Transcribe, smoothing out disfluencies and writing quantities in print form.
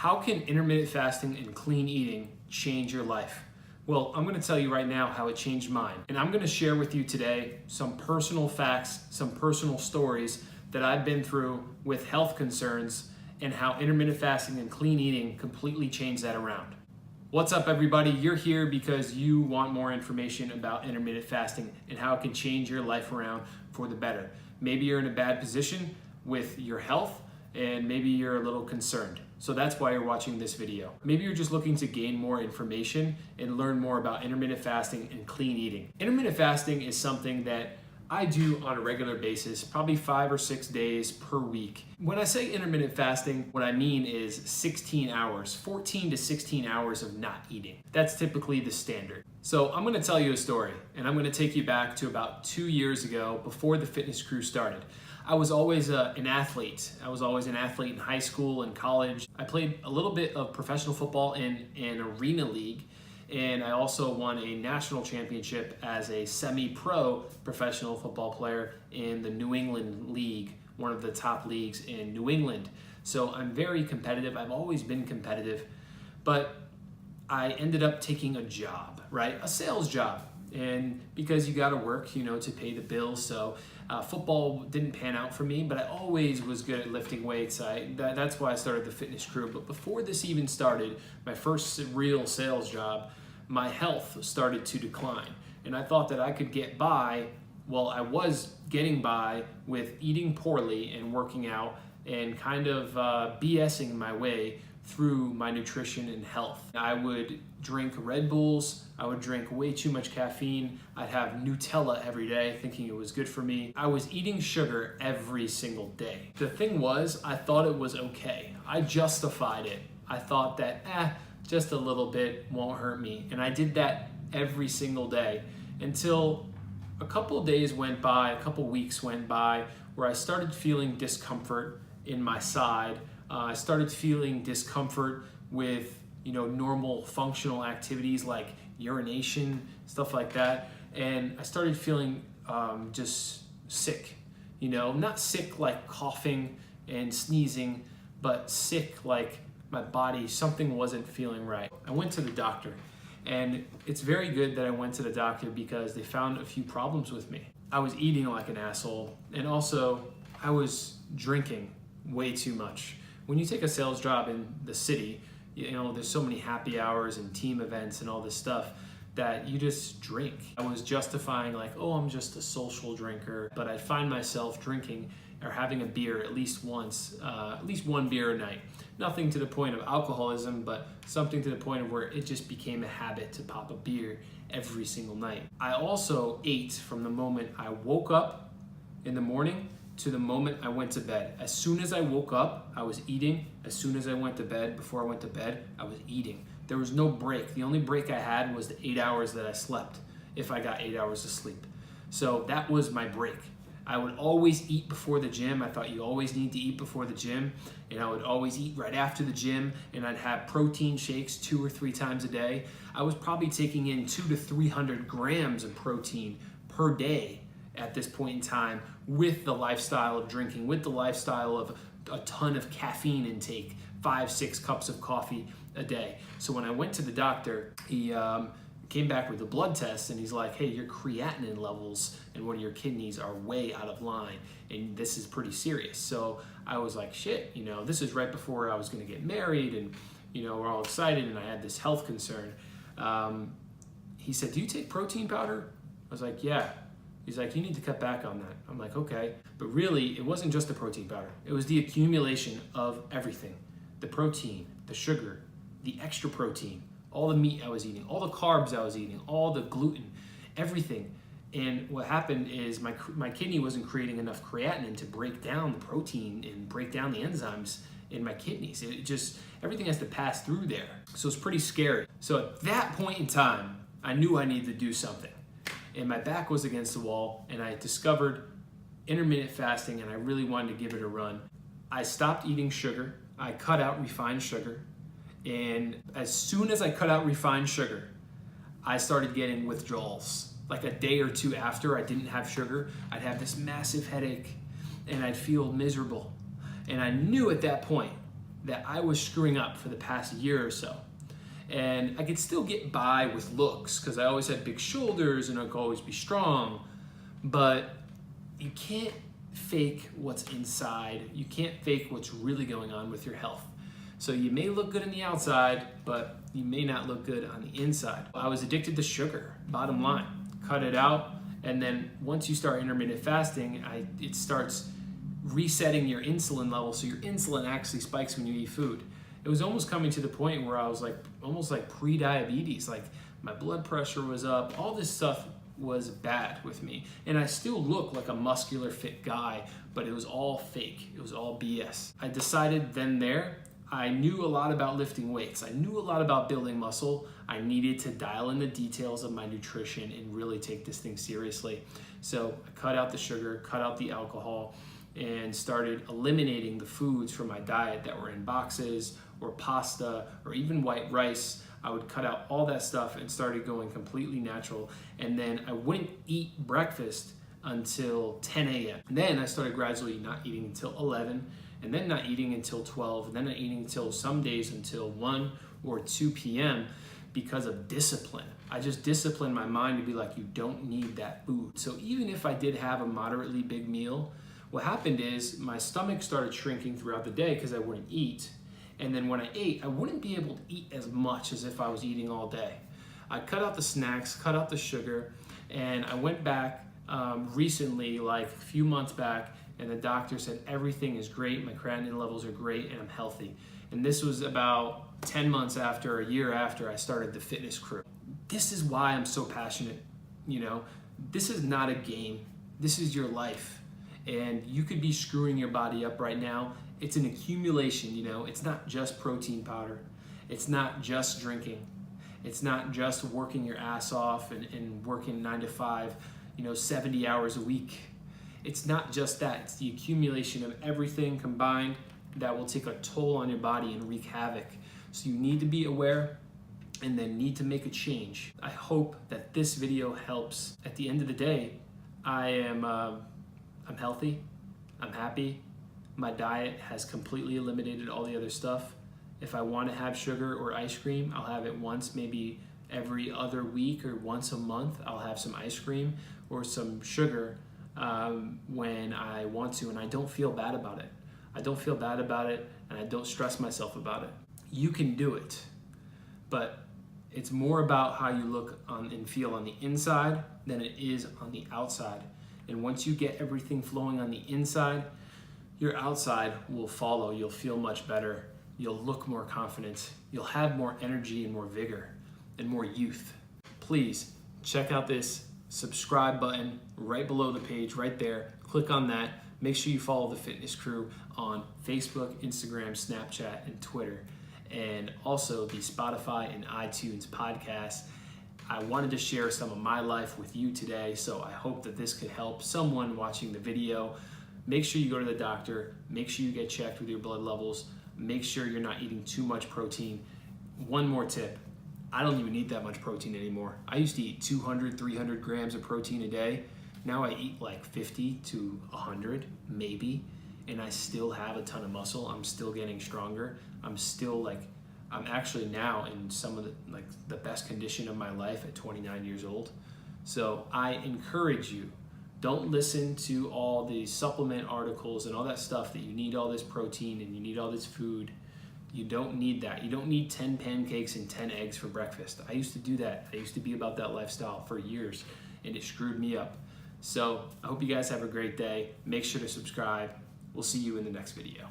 How can intermittent fasting and clean eating change your life? Well, I'm going to tell you right now how it changed mine. And I'm going to share with you today some personal facts, some personal stories that I've been through with health concerns and how intermittent fasting and clean eating completely changed that around. What's up, everybody? You're here because you want more information about intermittent fasting and how it can change your life around for the better. Maybe you're in a bad position with your health and maybe you're a little concerned. So that's why you're watching this video. Maybe you're just looking to gain more information and learn more about intermittent fasting and clean eating. Intermittent fasting is something that I do on a regular basis, probably 5 or 6 days per week. When I say intermittent fasting, what I mean is 16 hours, 14 to 16 hours of not eating. That's typically the standard. So I'm gonna tell you a story, and I'm gonna take you back to about 2 years ago before the Fitness Cru started. I was always an athlete. I was always an athlete in high school and college. I played a little bit of professional football in an arena league, and I also won a national championship as a semi-pro professional football player in the New England League, one of the top leagues in New England. So I'm very competitive. I've always been competitive, but I ended up taking a job, right? A sales job. And because you got to work, to pay the bills. So football didn't pan out for me, but I always was good at lifting weights. That's why I started the Fitness Cru. But before this even started, my first real sales job, my health started to decline. And I thought that I could get by. Well, I was getting by with eating poorly and working out and kind of BSing my way through my nutrition and health. I would drink Red Bulls, I would drink way too much caffeine, I'd have Nutella every day thinking it was good for me. I was eating sugar every single day. The thing was, I thought it was okay. I justified it. I thought that, just a little bit won't hurt me. And I did that every single day until a couple of days went by, a couple weeks went by, where I started feeling discomfort in my side. I started feeling discomfort with normal functional activities like urination, stuff like that. And I started feeling just sick, not sick like coughing and sneezing, but sick like my body, something wasn't feeling right. I went to the doctor, and it's very good that I went to the doctor because they found a few problems with me. I was eating like an asshole, and also I was drinking way too much. When you take a sales job in the city, there's so many happy hours and team events and all this stuff that you just drink. I was justifying like, oh, I'm just a social drinker, but I find myself drinking or having a beer at least once, at least one beer a night. Nothing to the point of alcoholism, but something to the point of where it just became a habit to pop a beer every single night. I also ate from the moment I woke up in the morning to the moment I went to bed. As soon as I woke up, I was eating. As soon as I went to bed, before I went to bed, I was eating. There was no break. The only break I had was the 8 hours that I slept, if I got 8 hours of sleep. So that was my break. I would always eat before the gym. I thought you always need to eat before the gym. And I would always eat right after the gym, and I'd have protein shakes 2 or 3 times a day. I was probably taking in 200 to 300 grams of protein per day at this point in time, with the lifestyle of drinking, with the lifestyle of a ton of caffeine intake, 5-6 cups of coffee a day. So when I went to the doctor, he came back with a blood test, and he's like, hey, your creatinine levels in one of your kidneys are way out of line, and this is pretty serious. So I was like, shit, this is right before I was gonna get married, and we're all excited, and I had this health concern. He said, do you take protein powder? I was like, yeah. He's like, you need to cut back on that. I'm like, okay. But really, it wasn't just the protein powder. It was the accumulation of everything. The protein, the sugar, the extra protein, all the meat I was eating, all the carbs I was eating, all the gluten, everything. And what happened is my kidney wasn't creating enough creatinine to break down the protein and break down the enzymes in my kidneys. It just, everything has to pass through there. So it's pretty scary. So at that point in time, I knew I needed to do something. And my back was against the wall, and I discovered intermittent fasting, and I really wanted to give it a run. I stopped eating sugar. I cut out refined sugar. And as soon as I cut out refined sugar, I started getting withdrawals. Like a day or two after I didn't have sugar, I'd have this massive headache, and I'd feel miserable. And I knew at that point that I was screwing up for the past year or so. And I could still get by with looks because I always had big shoulders and I could always be strong, but you can't fake what's inside. You can't fake what's really going on with your health. So you may look good on the outside, but you may not look good on the inside. I was addicted to sugar, bottom line. Cut it out, and then once you start intermittent fasting, it starts resetting your insulin level, so your insulin actually spikes when you eat food. It was almost coming to the point where I was like almost like pre-diabetes, like my blood pressure was up, all this stuff was bad with me. And I still look like a muscular fit guy, but it was all fake. It was all BS. I decided then there, I knew a lot about lifting weights. I knew a lot about building muscle. I needed to dial in the details of my nutrition and really take this thing seriously. So I cut out the sugar, cut out the alcohol, and started eliminating the foods from my diet that were in boxes or pasta or even white rice. I would cut out all that stuff and started going completely natural. And then I wouldn't eat breakfast until 10 a.m. And then I started gradually not eating until 11, and then not eating until 12, and then not eating until some days until 1 or 2 p.m. because of discipline. I just disciplined my mind to be like, you don't need that food. So even if I did have a moderately big meal, what happened is my stomach started shrinking throughout the day because I wouldn't eat. And then when I ate, I wouldn't be able to eat as much as if I was eating all day. I cut out the snacks, cut out the sugar, and I went back recently, like a few months back, and the doctor said everything is great, my creatinine levels are great, and I'm healthy. And this was about 10 months after, a year after I started the Fitness Cru. This is why I'm so passionate. This is not a game. This is your life. And you could be screwing your body up right now. It's an accumulation, It's not just protein powder. It's not just drinking. It's not just working your ass off and working 9 to 5, 70 hours a week. It's not just that. It's the accumulation of everything combined that will take a toll on your body and wreak havoc. So you need to be aware and then need to make a change. I hope that this video helps. At the end of the day, I'm healthy, I'm happy. My diet has completely eliminated all the other stuff. If I want to have sugar or ice cream, I'll have it once, maybe every other week or once a month. I'll have some ice cream or some sugar when I want to, and I don't feel bad about it. I don't feel bad about it, and I don't stress myself about it. You can do it, but it's more about how you look and feel on the inside than it is on the outside. And once you get everything flowing on the inside, your outside will follow. You'll feel much better. You'll look more confident. You'll have more energy and more vigor and more youth. Please check out this subscribe button right below the page, right there. Click on that. Make sure you follow the Fitness Cru on Facebook, Instagram, Snapchat, and Twitter. And also the Spotify and iTunes podcast. I wanted to share some of my life with you today, so I hope that this could help someone watching the video. Make sure you go to the doctor. Make sure you get checked with your blood levels. Make sure you're not eating too much protein. One more tip. I don't even eat that much protein anymore. I used to eat 200, 300 grams of protein a day. Now I eat like 50 to 100, maybe, and I still have a ton of muscle. I'm still getting stronger. I'm actually now in some of the best condition of my life at 29 years old. So I encourage you, don't listen to all these supplement articles and all that stuff that you need all this protein and you need all this food. You don't need that. You don't need 10 pancakes and 10 eggs for breakfast. I used to do that. I used to be about that lifestyle for years, and it screwed me up. So I hope you guys have a great day. Make sure to subscribe. We'll see you in the next video.